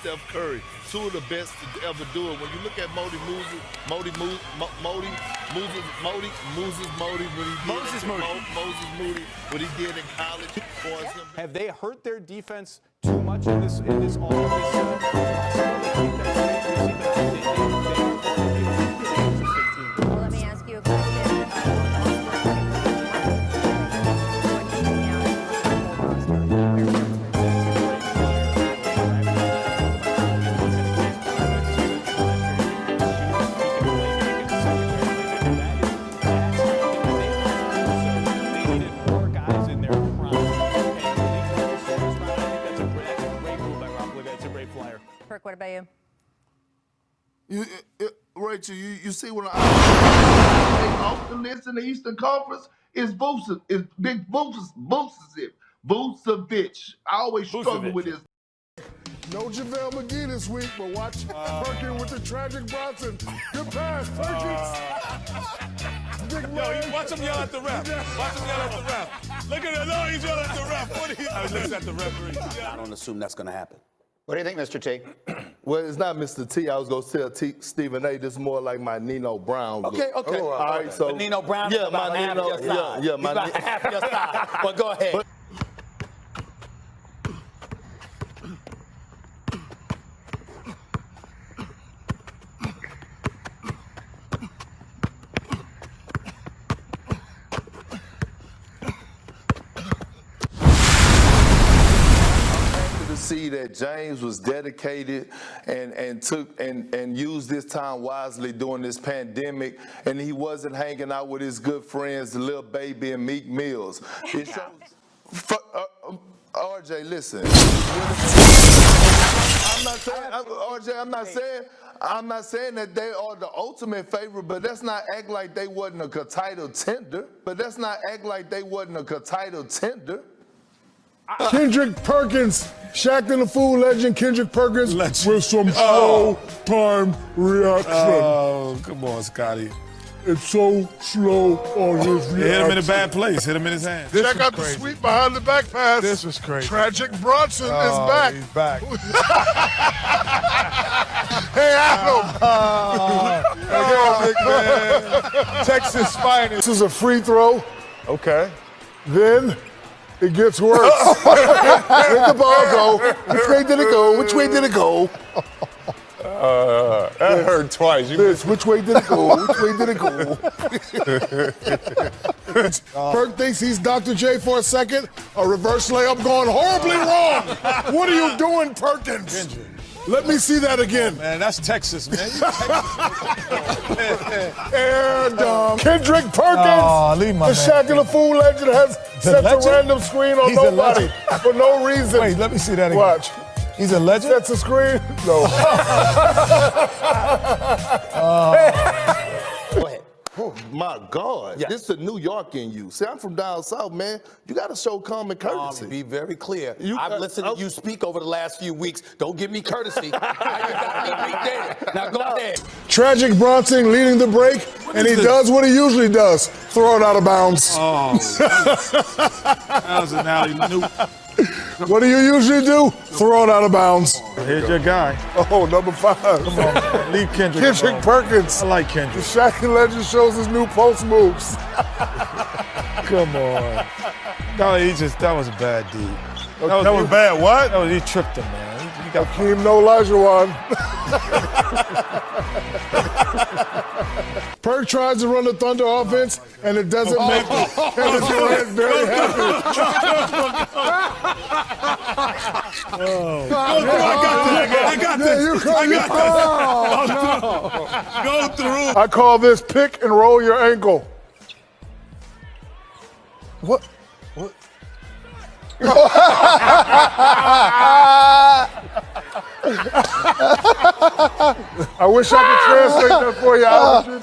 Steph Curry, two of the best to ever do it. When you look at Moses Moody, what he did in college. Have they hurt their defense too much in this all of this? Well, let me ask you a question. Perk, what about you? Rachel, you see what off the list in the Eastern Conference is Vucevic. Is Big Vucevic. I always struggle with this. No JaVale McGee this week, but watch Perkins with the tragic Bronson. Good pass, Perkins. Yo, watch him yell at the ref. Watch him yell at the ref. Look at it. No, he's yelling at the ref. What he looks at the referee. I don't assume that's going to happen. What do you think, Mr. T? Well, it's not Mr. T. I was going to tell Stephen A. This is more like my Nino Brown. Okay. All right, so. But Nino Brown is about half your side. Yeah, He's about half your side. But go ahead. See that James was dedicated and used this time wisely during this pandemic, and he wasn't hanging out with his good friends, Lil Baby and Meek Mills. It shows. RJ, listen. I'm not saying that they are the ultimate favorite, but let's not act like they wasn't a title tender. Kendrick Perkins, Shaq and the Fool legend, Kendrick Perkins with some slow-time reaction. Oh, come on, Scotty. It's so slow on his reaction. Hit him in a bad place. Hit him in his hand. Check out the sweep behind the back pass. This was crazy. Tragic Bronson is back. He's back. Hey, Adam. Big man. Texas finest. This is a free throw. Okay. Then it gets worse. Where'd the ball go? Which way did it go? Which way did it go? That hurt twice. Which way did it go? Which way did it go? Perk thinks he's Dr. J for a second. A reverse layup going horribly wrong. What are you doing, Perkins? Let me see that again. Man, that's Texas, man. Air dumb. Kendrick Perkins, leave my the Shaq and the Fool legend, has set a random screen on nobody for no reason. Wait, let me see that again. Watch. He's a legend? Sets a screen? No. Go ahead. Oh, my God. Yes. This is the New York in you. See, I'm from down south, man. You got to show common courtesy. Be very clear. I've listened to you speak over the last few weeks. Don't give me courtesy. Now you got me right there. Now go ahead. Tragic Bronson leading the break, and he does what he usually does, throw it out of bounds. Oh, that was an alley-oop. What do you usually do? Throw it out of bounds. Here's your guy. Oh, number 5. Come on, man. Leave Kendrick alone. Perkins. I like The Kendrick. Shaq and legend shows his new post moves. Come on. No, that was a bad deed. That was bad. What? No, he tripped him, man. He got Hakeem no Olajuwon. Perk tries to run the Thunder offense, and it doesn't make Kevin Durant very happy. I got this. Go through. I call this pick and roll your ankle. What? I wish I could translate that for you, Alvin.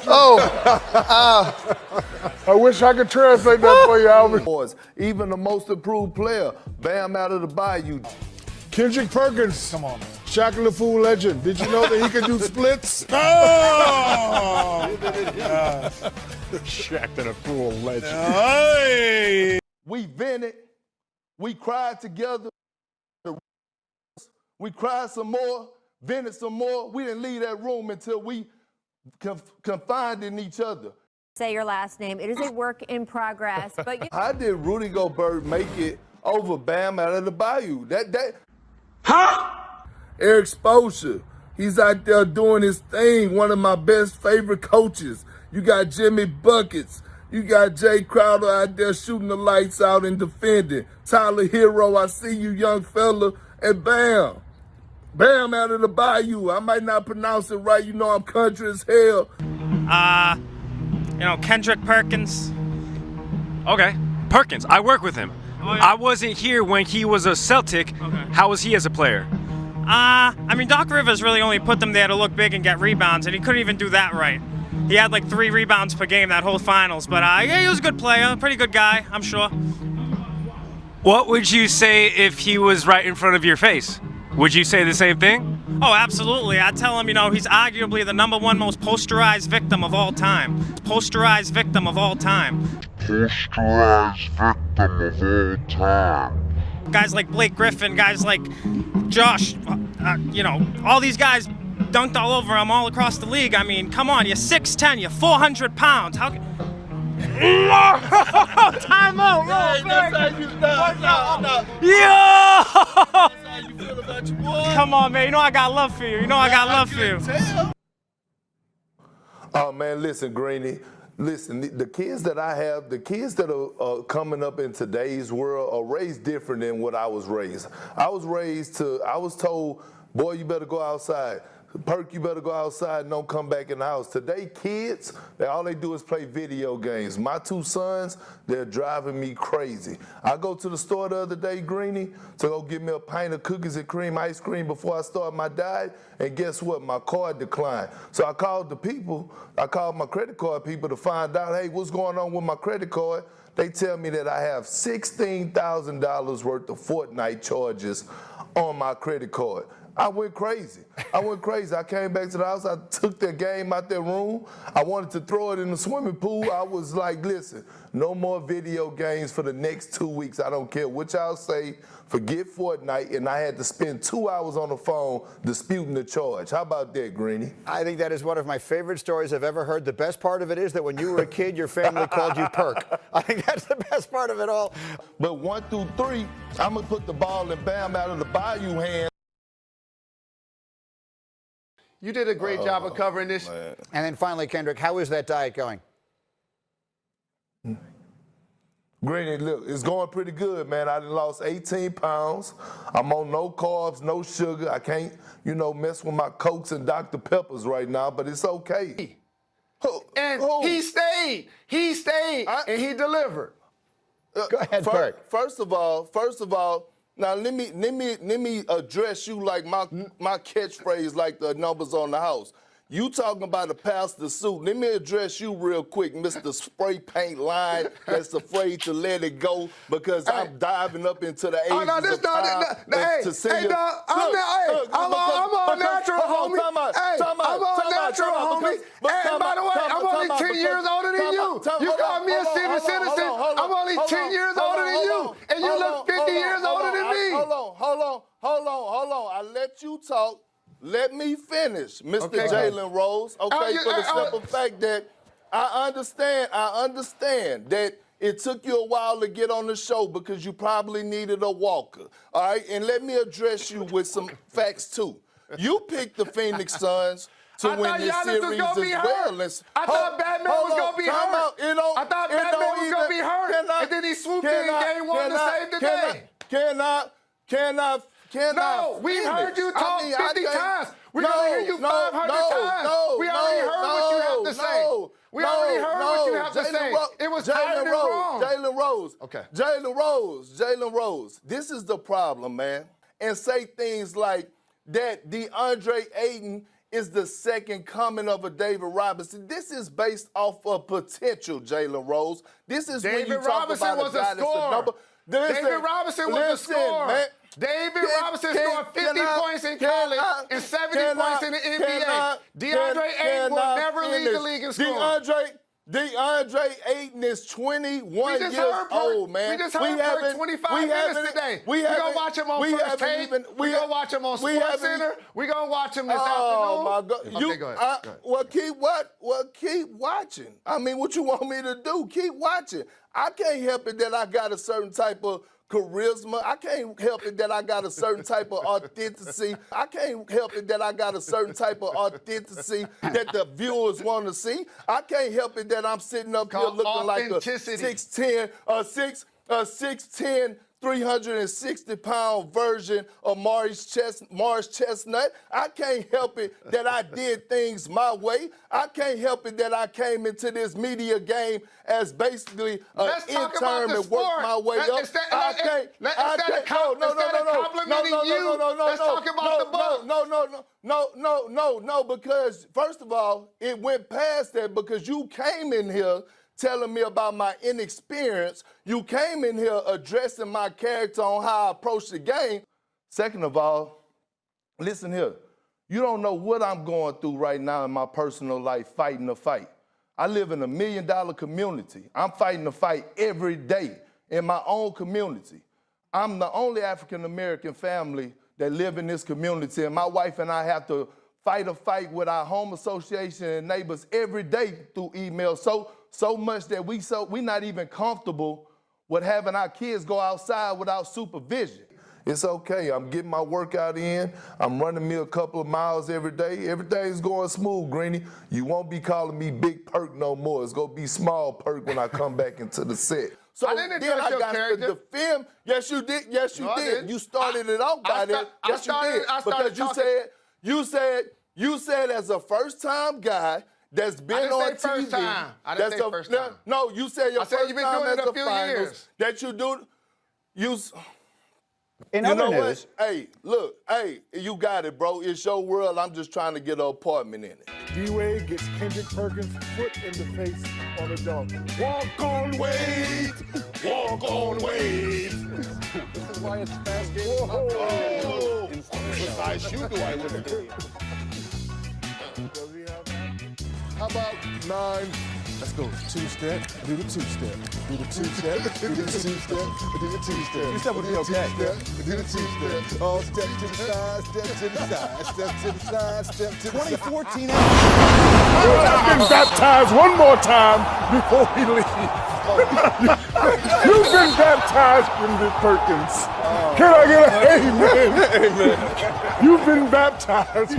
I wish I could translate that for you, Alvin. Even the most improved player, Bam out of the bayou. Kendrick Perkins. Come on, man. Shaq and the Fool legend. Did you know that he could do splits? Oh! Shaq and a Fool legend. Hey! We vented. We cried together. We cried some more, vented some more. We didn't leave that room until we confined in each other. Say your last name. It is a work in progress, but you. How did Rudy Gobert make it over Bam out of the Bayou? Eric Spoelstra, he's out there doing his thing, one of my best favorite coaches. You got Jimmy Buckets. You got Jay Crowder out there shooting the lights out and defending. Tyler Hero, I see you, young fella. And Bam. Bam out of the Bayou. I might not pronounce it right. You know I'm country as hell. Kendrick Perkins. Okay, Perkins. I work with him. Oh, yeah. I wasn't here when he was a Celtic. Okay. How was he as a player? Doc Rivers really only put them there to look big and get rebounds, and he couldn't even do that right. He had like 3 rebounds per game that whole finals, but yeah, he was a good player, pretty good guy, I'm sure. What would you say if he was right in front of your face? Would you say the same thing? Oh, absolutely. I tell him, he's arguably the #1 most posterized victim of all time. Posterized victim of all time. Posterized victim of all time. Guys like Blake Griffin, guys like Josh, all these guys dunked all over him all across the league. I mean, come on, you're 6'10", you're 400 pounds. How time out, Come on, man. I got love for you. Oh, man, listen, Greeny. Listen, the kids that I have, the kids that are coming up in today's world are raised different than what I was raised. I was told, boy, you better go outside. Perk, you better go outside and don't come back in the house. Today, kids, all they do is play video games. My 2 sons, they're driving me crazy. I go to the store the other day, Greeny, to go get me a pint of cookies and cream ice cream before I start my diet, and guess what? My card declined. So I called my credit card people to find out, hey, what's going on with my credit card? They tell me that I have $16,000 worth of Fortnite charges on my credit card. I went crazy. I came back to the house. I took that game out that room. I wanted to throw it in the swimming pool. I was like, listen, no more video games for the next 2 weeks. I don't care what y'all say. Forget Fortnite. And I had to spend 2 hours on the phone disputing the charge. How about that, Greeny? I think that is one of my favorite stories I've ever heard. The best part of it is that when you were a kid, your family called you Perk. I think that's the best part of it all. But 1 through 3, I'm going to put the ball in Bam out of the Bayou hand. You did a great job of covering this. Man. And then finally, Kendrick, how is that diet going? Greeny, look, it's going pretty good, man. I done lost 18 pounds. I'm on no carbs, no sugar. I can't, mess with my Cokes and Dr. Peppers right now, but it's okay. He stayed. And he delivered. Go ahead, Perk. First of all, now let me address you like my catchphrase, like the numbers on the house. You talking about a pastor suit. Let me address you real quick, Mr. Spray Paint Line that's afraid to let it go because I'm diving up into the 80s I'm all natural, homie. I'm all natural, homie. And by the way, I'm only 10 years older than you. You call me a senior citizen. I'm only 10 years older than you. And you look 50 years older than me. Hold on. I let you talk. Let me finish, Mr. Jalen Rose. Okay, for the simple fact that I understand that it took you a while to get on the show because you probably needed a walker. All right, and let me address you with some facts too. You picked the Phoenix Suns to win this series as well. I thought Batman was going to be hurt. I thought Batman was going to be hurt. And then he swooped in game 1 to save the day. No, we've heard you talk 50 times. We're going to hear you 500 times. We already heard what you have to say. We already heard what you have to say. It was tired and wrong. Jalen Rose. Okay. Jalen Rose. This is the problem, man. And say things like that DeAndre Ayton is the second coming of a David Robinson. This is based off of potential, Jalen Rose. This is when you talk about a guy that's a number. David Robinson was a scorer. Man. David Robinson scored 50 points in college and 70 points in the NBA. DeAndre Ayton will never lead the league in scoring. DeAndre Ayton is 21 years old, man. We just heard Perk 25 minutes today. We gonna watch him on First Take. We gonna watch him on Sports Center. We gonna watch him this afternoon. Oh my God! Okay, go ahead. Well, keep watching. I mean, what you want me to do? Keep watching. I can't help it that I got a certain type of charisma. I can't help it that I got a certain type of authenticity. I can't help it that I got a certain type of authenticity that the viewers want to see. I can't help it that I'm sitting up here looking like a 6'10", 360-pound version of Morris Chestnut. I can't help it that I did things my way. I can't help it that I came into this media game as basically an intern and worked my way up. Let's talk about the book. No, because first of all, it went past that because you came in here telling me about my inexperience. You came in here addressing my character on how I approach the game. Second of all, listen here. You don't know what I'm going through right now in my personal life fighting a fight. I live in $1 million community. I'm fighting a fight every day in my own community. I'm the only African-American family that live in this community, and my wife and I have to fight a fight with our home association and neighbors every day through email. So much that we not even comfortable with having our kids go outside without supervision. It's okay. I'm getting my workout in. I'm running me a couple of miles every day. Everything's going smooth, Greeny. You won't be calling me Big Perk no more. It's going to be Small Perk when I come back into the set. So I didn't then I your got character. to defend. Yes, you did. Yes, you did. You started it off by that. Yes, you did. Because you said as a first-time guy that's been on TV. First time. I didn't say first time. No, you said your first you've been time doing as it a a few finals years. that you do. In you other know news, what? Hey, look, you got it, bro. It's your world. I'm just trying to get an apartment in it. D-Wade gets Kendrick Perkins' foot in the face on a dunk. Walk on Wade! Walk on Wade! This is why it's fast game. Whoa! What size shoe do I wear? How about 9? Let's go. 2-step. Do the 2-step. Do the 2-step. Do the 2-step. Do the 2-step. 2-step would be okay. Do the 2-step. Oh, step to the side, step to the side, step to the side, step to the side. 2014. I've been baptized one more time before we leave. You've been baptized, Kendrick Perkins. Can I get an amen? Amen. You've been baptized.